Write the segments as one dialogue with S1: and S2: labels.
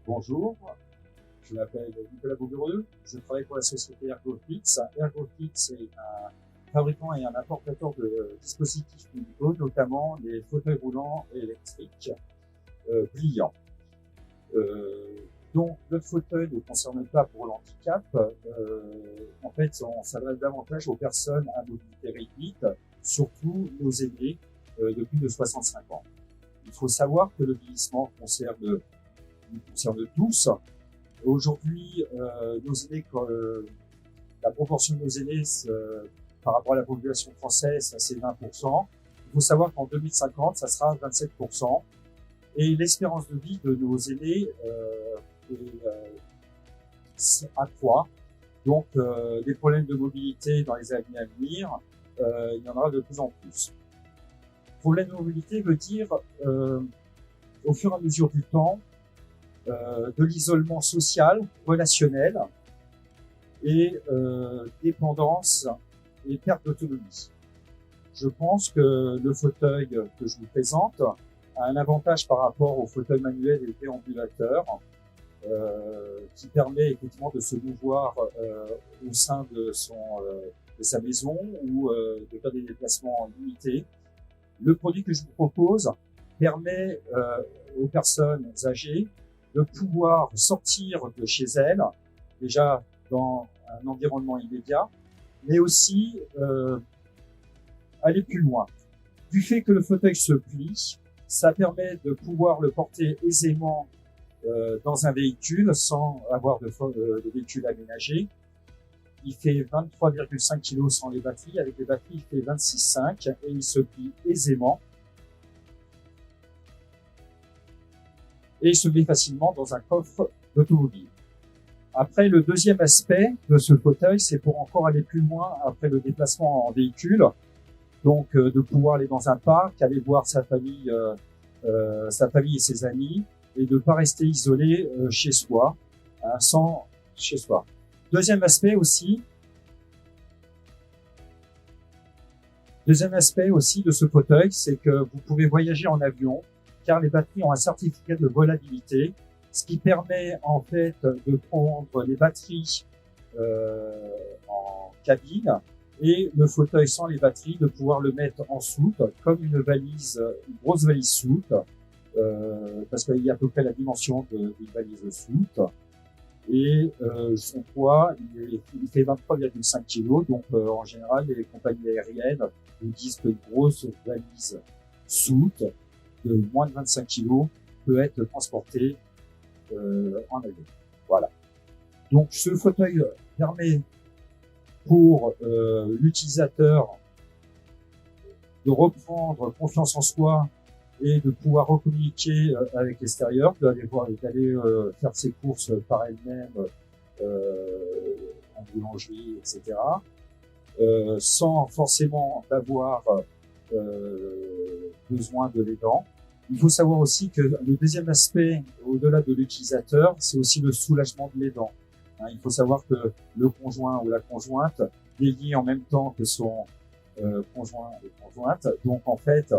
S1: Bonjour, je m'appelle Nicolas Bouguereau, je travaille pour la société Ergofix. Ergofix est un fabricant et un importateur de dispositifs médicaux, notamment les fauteuils roulants électriques pliants. Donc notre fauteuil ne concerne pas pour l'handicap. En fait, on s'adresse davantage aux personnes à mobilité réduite, surtout nos aînés de plus de 65 ans. Il faut savoir que le vieillissement nous concerne tous. Aujourd'hui, nos aînés, la proportion de nos aînés par rapport à la population française, ça c'est 20%. Il faut savoir qu'en 2050, ça sera 27%. Et l'espérance de vie de nos aînés accroît. Donc, des problèmes de mobilité dans les années à venir, il y en aura de plus en plus. Problème de mobilité veut dire, au fur et à mesure du temps, de l'isolement social, relationnel et dépendance et perte d'autonomie. Je pense que le fauteuil que je vous présente a un avantage par rapport au fauteuil manuel et déambulateur qui permet effectivement de se mouvoir au sein de sa maison ou de faire des déplacements limités. Le produit que je vous propose permet aux personnes âgées de pouvoir sortir de chez elles, déjà dans un environnement immédiat, mais aussi aller plus loin. Du fait que le fauteuil se plie, ça permet de pouvoir le porter aisément dans un véhicule sans avoir de véhicule aménagé. Il fait 23,5 kg sans les batteries. Avec les batteries, il fait 26,5 et il se plie aisément. Et il se met facilement dans un coffre d'automobile. Après, le deuxième aspect de ce fauteuil, c'est pour encore aller plus loin après le déplacement en véhicule. Donc, de pouvoir aller dans un parc, aller voir sa famille et ses amis, et de ne pas rester isolé chez soi, chez soi. Deuxième aspect aussi de ce fauteuil, c'est que vous pouvez voyager en avion, car les batteries ont un certificat de volabilité, ce qui permet en fait de prendre les batteries en cabine et le fauteuil sans les batteries, de pouvoir le mettre en soute comme une grosse valise soute, parce qu'il y a à peu près la dimension d'une valise soute. Et son poids, il fait 23,5 kg, donc en général les compagnies aériennes nous disent qu'une grosse valise soute de moins de 25 kg peut être transportée en avion. Voilà. Donc ce fauteuil permet pour l'utilisateur de reprendre confiance en soi et de pouvoir recommuniquer avec l'extérieur, d'aller faire ses courses par elle-même en boulangerie, etc., sans forcément avoir besoin de l'aidant. Il faut savoir aussi que le deuxième aspect, au-delà de l'utilisateur, c'est aussi le soulagement de l'aidant. Il faut savoir que le conjoint ou la conjointe délie en même temps que son conjoint et conjointe. Donc en fait,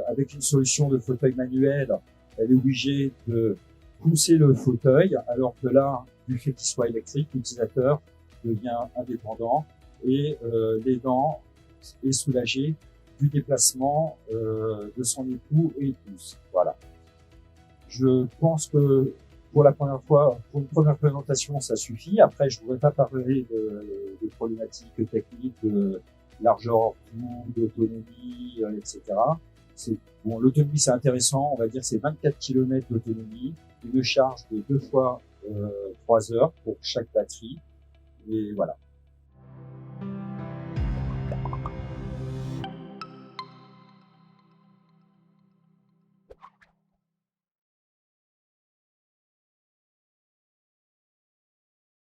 S1: avec une solution de fauteuil manuel, elle est obligée de pousser le fauteuil, alors que là, du fait qu'il soit électrique, l'utilisateur devient indépendant et l'aidant est soulagé du déplacement de son époux et épouse. Voilà. Je pense que pour une première présentation, ça suffit. Après, je ne voudrais pas parler de problématiques techniques, de largeur hors d'autonomie, etc. Bon, l'autonomie, c'est intéressant. On va dire c'est 24 km d'autonomie, une charge de 2 fois 3 heures pour chaque batterie. Et voilà.